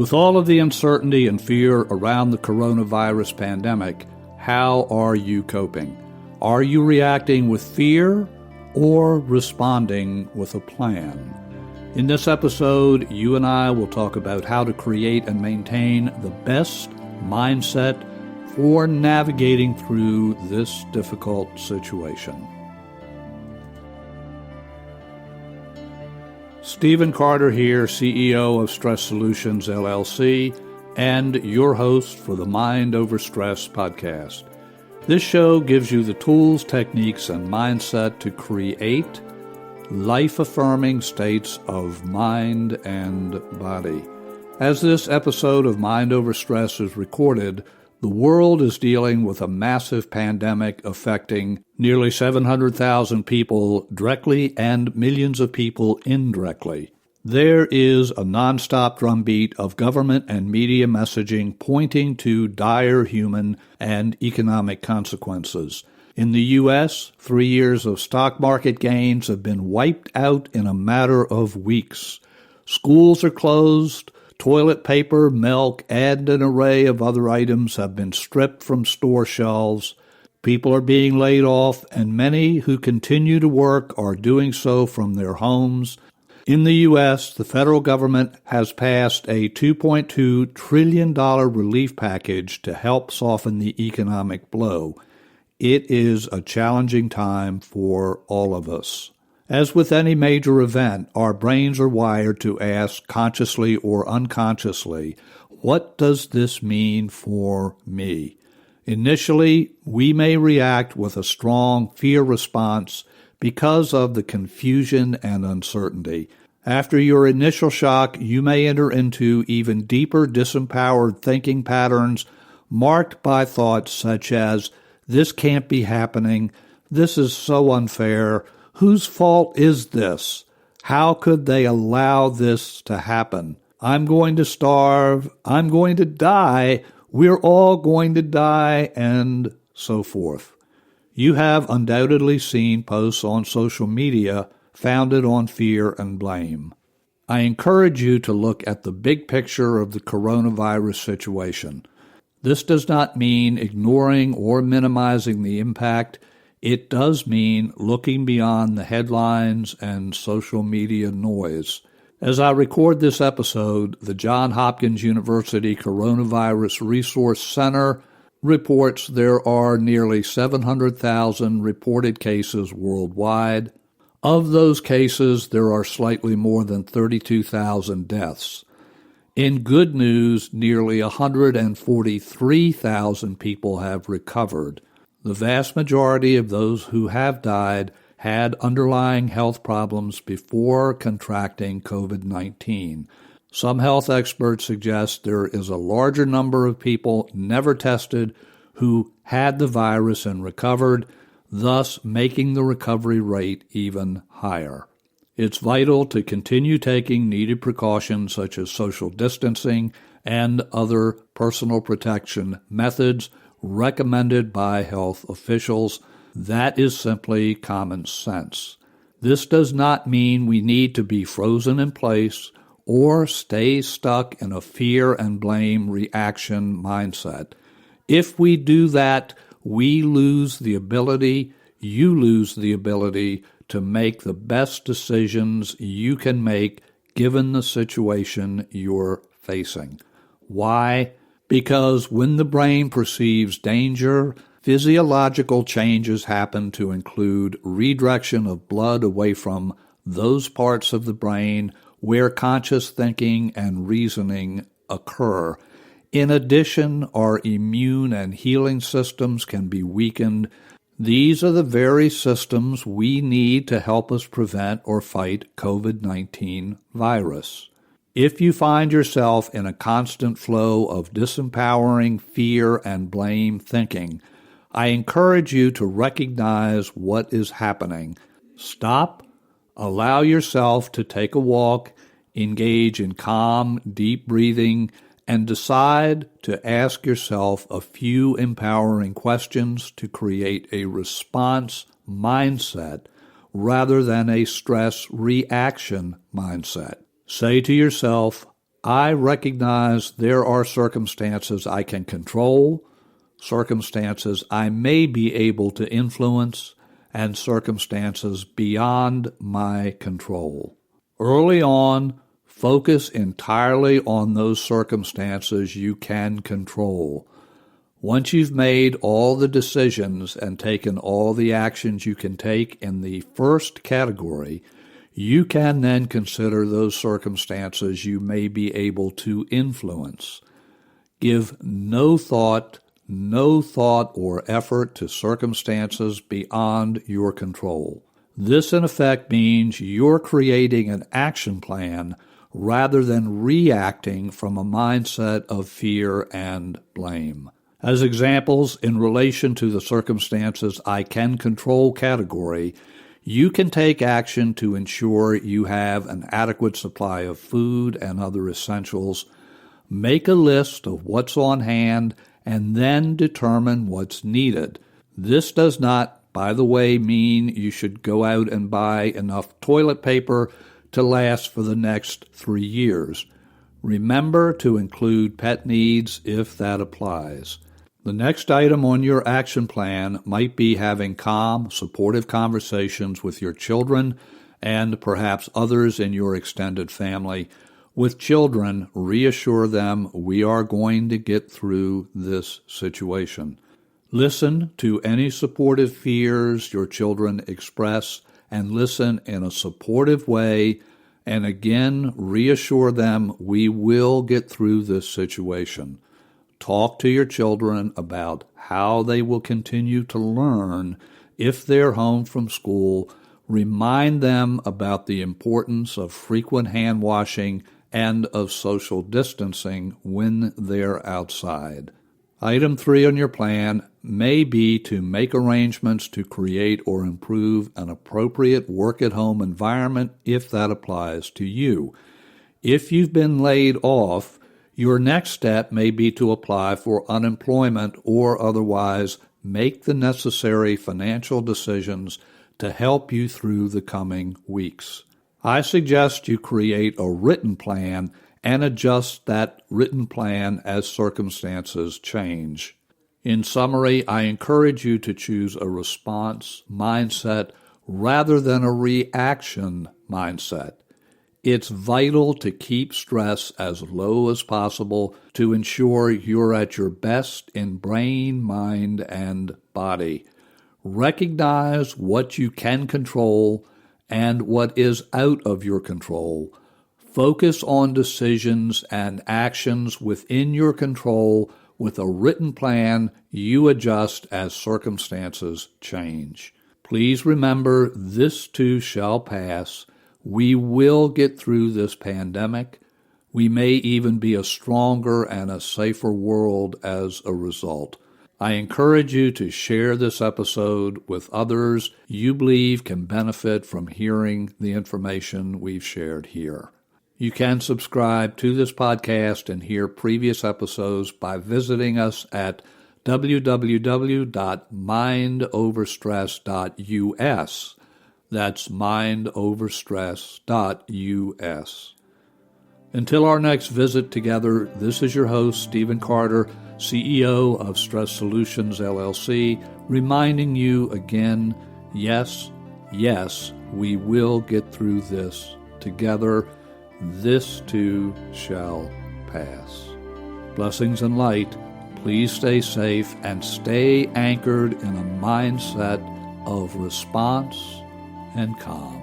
With all of the uncertainty and fear around the coronavirus pandemic, how are you coping? Are you reacting with fear or responding with a plan? In this episode, you and I will talk about how to create and maintain the best mindset for navigating through this difficult situation. Stephen Carter here, CEO of Stress Solutions, LLC, and your host for the Mind Over Stress podcast. This show gives you the tools, techniques, and mindset to create life-affirming states of mind and body. As this episode of Mind Over Stress is recorded, the world is dealing with a massive pandemic affecting nearly 700,000 people directly and millions of people indirectly. There is a nonstop drumbeat of government and media messaging pointing to dire human and economic consequences. In the U.S., 3 years of stock market gains have been wiped out in a matter of weeks. Schools are closed. Toilet paper, milk, and an array of other items have been stripped from store shelves. People are being laid off, and many who continue to work are doing so from their homes. In the U.S., the federal government has passed a $2.2 trillion relief package to help soften the economic blow. It is a challenging time for all of us. As with any major event, our brains are wired to ask, consciously or unconsciously, what does this mean for me? Initially, we may react with a strong fear response because of the confusion and uncertainty. After your initial shock, you may enter into even deeper disempowered thinking patterns marked by thoughts such as, this can't be happening, this is so unfair, whose fault is this? How could they allow this to happen? I'm going to starve, I'm going to die, we're all going to die, and so forth. You have undoubtedly seen posts on social media founded on fear and blame. I encourage you to look at the big picture of the coronavirus situation. This does not mean ignoring or minimizing the impact. It does mean looking beyond the headlines and social media noise. As I record this episode, the Johns Hopkins University Coronavirus Resource Center reports there are nearly 700,000 reported cases worldwide. Of those cases, there are slightly more than 32,000 deaths. In good news, nearly 143,000 people have recovered. The vast majority of those who have died had underlying health problems before contracting COVID-19. Some health experts suggest there is a larger number of people never tested who had the virus and recovered, thus making the recovery rate even higher. It's vital to continue taking needed precautions such as social distancing and other personal protection methods recommended by health officials. That is simply common sense. This does not mean we need to be frozen in place or stay stuck in a fear and blame reaction mindset. If we do that, you lose the ability to make the best decisions you can make given the situation you're facing. Why? Because when the brain perceives danger, physiological changes happen to include redirection of blood away from those parts of the brain where conscious thinking and reasoning occur. In addition, our immune and healing systems can be weakened. These are the very systems we need to help us prevent or fight COVID-19 virus. If you find yourself in a constant flow of disempowering fear and blame thinking, I encourage you to recognize what is happening. Stop, allow yourself to take a walk, engage in calm, deep breathing, and decide to ask yourself a few empowering questions to create a response mindset rather than a stress reaction mindset. Say to yourself, I recognize there are circumstances I can control, circumstances I may be able to influence, and circumstances beyond my control. Early on, focus entirely on those circumstances you can control. Once you've made all the decisions and taken all the actions you can take in the first category, you can then consider those circumstances you may be able to influence. Give no thought or effort to circumstances beyond your control. This, in effect, means you're creating an action plan rather than reacting from a mindset of fear and blame. As examples, in relation to the circumstances I can control category, you can take action to ensure you have an adequate supply of food and other essentials. Make a list of what's on hand and then determine what's needed. This does not, by the way, mean you should go out and buy enough toilet paper to last for the next 3 years. Remember to include pet needs if that applies. The next item on your action plan might be having calm, supportive conversations with your children and perhaps others in your extended family. With children, reassure them we are going to get through this situation. Listen to any supportive fears your children express and listen in a supportive way, and again, reassure them we will get through this situation. Talk to your children about how they will continue to learn if they're home from school. Remind them about the importance of frequent hand washing and of social distancing when they're outside. Item 3 on your plan may be to make arrangements to create or improve an appropriate work-at-home environment if that applies to you. If you've been laid off, your next step may be to apply for unemployment or otherwise make the necessary financial decisions to help you through the coming weeks. I suggest you create a written plan and adjust that written plan as circumstances change. In summary, I encourage you to choose a response mindset rather than a reaction mindset. It's vital to keep stress as low as possible to ensure you're at your best in brain, mind, and body. Recognize what you can control and what is out of your control. Focus on decisions and actions within your control. With a written plan, you adjust as circumstances change. Please remember, this too shall pass. We will get through this pandemic. We may even be a stronger and a safer world as a result. I encourage you to share this episode with others you believe can benefit from hearing the information we've shared here. You can subscribe to this podcast and hear previous episodes by visiting us at www.mindoverstress.us. That's mindoverstress.us. Until our next visit together, this is your host, Stephen Carter, CEO of Stress Solutions, LLC, reminding you again, yes, we will get through this together. This too shall pass. Blessings and light. Please stay safe and stay anchored in a mindset of response and calm.